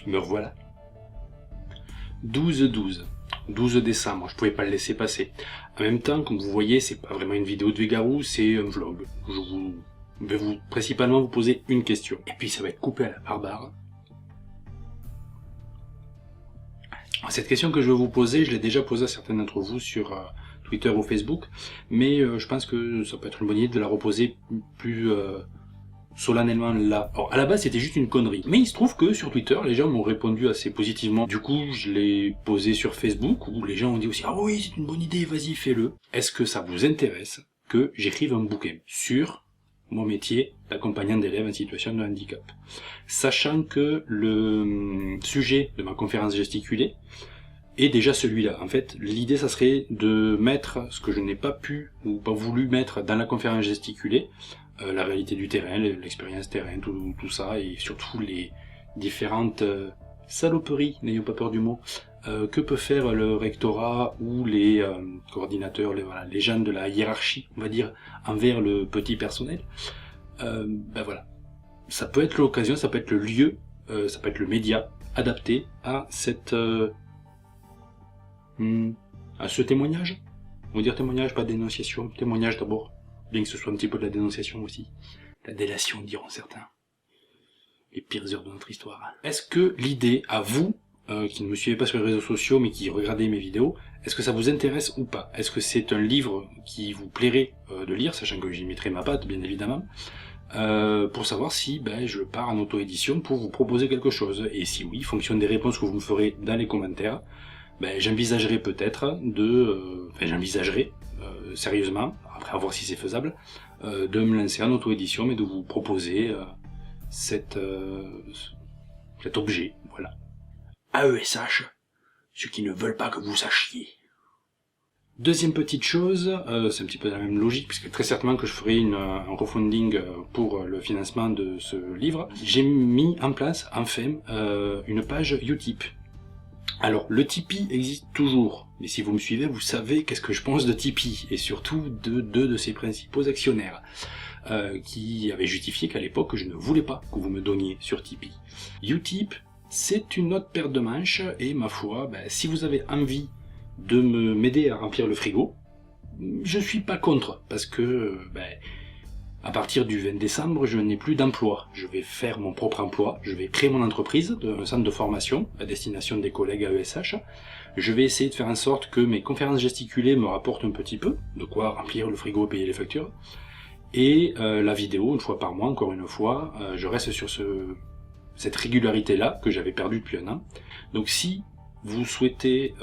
Me revoilà. 12-12. 12 décembre, je pouvais pas le laisser passer. En même temps, comme vous voyez, c'est pas vraiment une vidéo de Végarou, c'est un vlog. Je vais principalement vous poser une question. Et puis ça va être coupé à la barbare. Cette question que je vais vous poser, je l'ai déjà posée à certains d'entre vous sur Twitter ou Facebook, mais je pense que ça peut être une bonne idée de la reposer plus solennellement là. Alors à la base c'était juste une connerie, mais il se trouve que sur Twitter les gens m'ont répondu assez positivement. Du coup je l'ai posé sur Facebook où les gens ont dit aussi ah oui c'est une bonne idée, vas-y fais-le. Est-ce que ça vous intéresse que j'écrive un bouquin sur mon métier d'accompagnant d'élèves en situation de handicap, sachant que le sujet de ma conférence gesticulée est déjà celui-là. En fait, l'idée, ça serait de mettre ce que je n'ai pas pu ou pas voulu mettre dans la conférence gesticulée, la réalité du terrain, l'expérience terrain, tout ça, et surtout les différentes saloperies, n'ayons pas peur du mot, que peut faire le rectorat ou les coordinateurs, les gens de la hiérarchie, on va dire, envers le petit personnel. Ben voilà. Ça peut être l'occasion, ça peut être le lieu, ça peut être le média adapté à cette... à ce témoignage. On va dire témoignage, pas dénonciation. Témoignage d'abord. Bien que ce soit un petit peu de la dénonciation aussi. La délation, diront certains. Les pires heures de notre histoire. Est-ce que l'idée, à vous, qui ne me suivez pas sur les réseaux sociaux, mais qui regardez mes vidéos, est-ce que ça vous intéresse ou pas? Est-ce que c'est un livre qui vous plairait de lire, sachant que j'y mettrai ma patte, bien évidemment, pour savoir si je pars en auto-édition pour vous proposer quelque chose. Et si oui, fonction des réponses que vous me ferez dans les commentaires, j'envisagerai peut-être de... j'envisagerai sérieusement, après à voir si c'est faisable, de me lancer en auto-édition, mais de vous proposer cet objet, voilà. AESH, ceux qui ne veulent pas que vous sachiez. Deuxième petite chose, c'est un petit peu la même logique, puisque très certainement que je ferai un crowdfunding pour le financement de ce livre. J'ai mis en place, enfin, une page Utip. Alors, le Tipeee existe toujours, mais si vous me suivez, vous savez qu'est-ce que je pense de Tipeee, et surtout de deux de ses principaux actionnaires, qui avaient justifié qu'à l'époque, je ne voulais pas que vous me donniez sur Tipeee. Utip, c'est une autre paire de manches, et ma foi, si vous avez envie de m'aider à remplir le frigo, je suis pas contre, parce que à partir du 20 décembre, je n'ai plus d'emploi. Je vais faire mon propre emploi, je vais créer mon entreprise, un centre de formation à destination des collègues AESH. Je vais essayer de faire en sorte que mes conférences gesticulées me rapportent un petit peu, de quoi remplir le frigo et payer les factures. Et la vidéo, une fois par mois, encore une fois, je reste sur cette régularité-là, que j'avais perdue depuis un an. Donc si vous souhaitez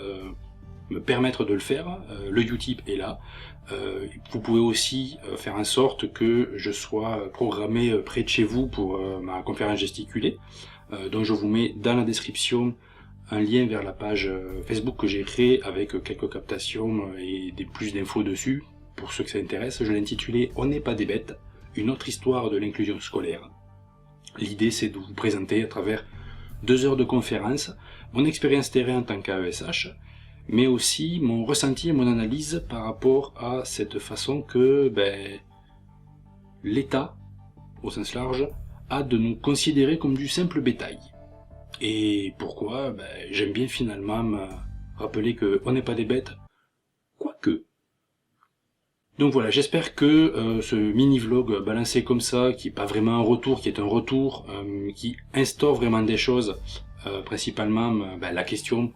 me permettre de le faire, le Utip est là. Vous pouvez aussi faire en sorte que je sois programmé près de chez vous pour ma conférence gesticulée. Donc je vous mets dans la description un lien vers la page Facebook que j'ai créée avec quelques captations et plus d'infos dessus. Pour ceux que ça intéresse, je l'ai intitulé « On n'est pas des bêtes, une autre histoire de l'inclusion scolaire ». L'idée c'est de vous présenter à travers 2 heures de conférence mon expérience terrain en tant qu'AESH, mais aussi mon ressenti et mon analyse par rapport à cette façon que l'État, au sens large, a de nous considérer comme du simple bétail. Et pourquoi j'aime bien finalement me rappeler qu'on n'est pas des bêtes, quoique. Donc voilà, j'espère que ce mini-vlog balancé comme ça, qui n'est pas vraiment un retour, qui est un retour, qui instaure vraiment des choses, principalement la question...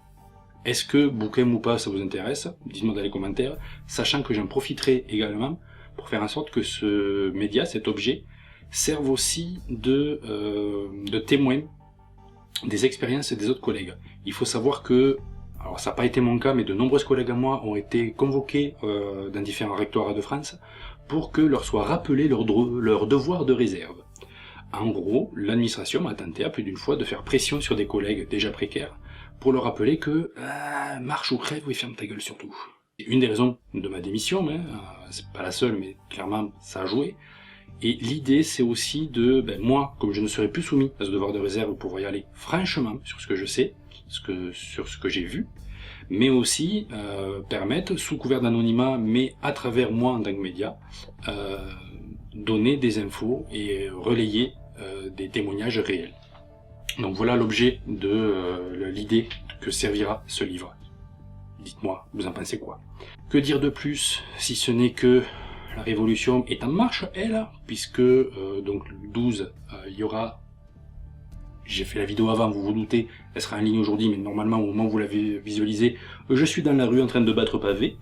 Est-ce que bouquin ou pas ça vous intéresse? Dites-moi dans les commentaires, sachant que j'en profiterai également pour faire en sorte que ce média, cet objet, serve aussi de témoin des expériences des autres collègues. Il faut savoir que, alors ça n'a pas été mon cas, mais de nombreux collègues à moi ont été convoqués dans différents rectorats de France pour que leur soit rappelé leur devoir de réserve. En gros, l'administration m'a tenté à plus d'une fois de faire pression sur des collègues déjà précaires pour leur rappeler que marche ou crève, oui, ferme ta gueule surtout. Une des raisons de ma démission, c'est pas la seule, mais clairement ça a joué. Et l'idée c'est aussi de, moi, comme je ne serai plus soumis à ce devoir de réserve pour pouvoir y aller franchement sur ce que je sais, sur ce que j'ai vu, mais aussi permettre, sous couvert d'anonymat, mais à travers moi en tant que média, donner des infos et relayer des témoignages réels. Donc voilà l'objet de l'idée que servira ce livre. Dites-moi, vous en pensez quoi? Que dire de plus, si ce n'est que la révolution est en marche, elle, puisque donc le 12, il y aura... J'ai fait la vidéo avant, vous vous doutez, elle sera en ligne aujourd'hui, mais normalement au moment où vous l'avez visualisé, je suis dans la rue en train de battre pavé,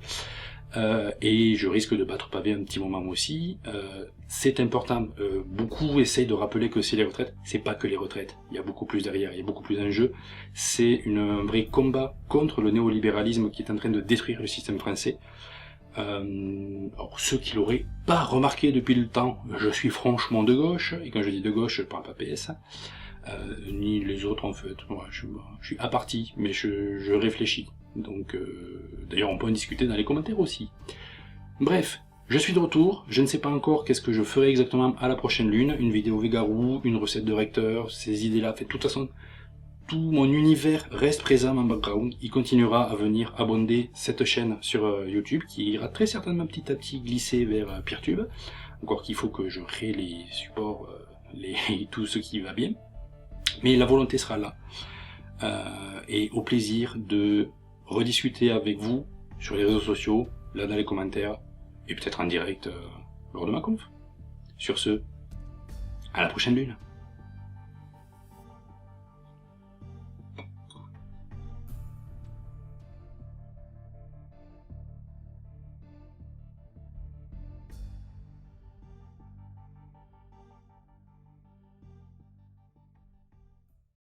et je risque de battre pavé un petit moment aussi. C'est important, beaucoup essayent de rappeler que c'est les retraites, c'est pas que les retraites, il y a beaucoup plus derrière, il y a beaucoup plus d'enjeux, c'est un vrai combat contre le néolibéralisme qui est en train de détruire le système français. Alors ceux qui l'auraient pas remarqué depuis le temps, je suis franchement de gauche, et quand je dis de gauche, je parle pas PS, ni les autres en fait. Moi, je suis à partie, mais je réfléchis. Donc, d'ailleurs, on peut en discuter dans les commentaires aussi. Bref, je suis de retour. Je ne sais pas encore qu'est-ce que je ferai exactement à la prochaine lune. Une vidéo Végarou, une recette de recteur, ces idées-là. De toute façon, tout mon univers reste présent en background. Il continuera à venir abonder cette chaîne sur YouTube, qui ira très certainement petit à petit glisser vers Peertube. Encore qu'il faut que je crée les supports, tout ce qui va bien. Mais la volonté sera là, et au plaisir de rediscuter avec vous sur les réseaux sociaux, là dans les commentaires, et peut-être en direct lors de ma conf. Sur ce, à la prochaine lune.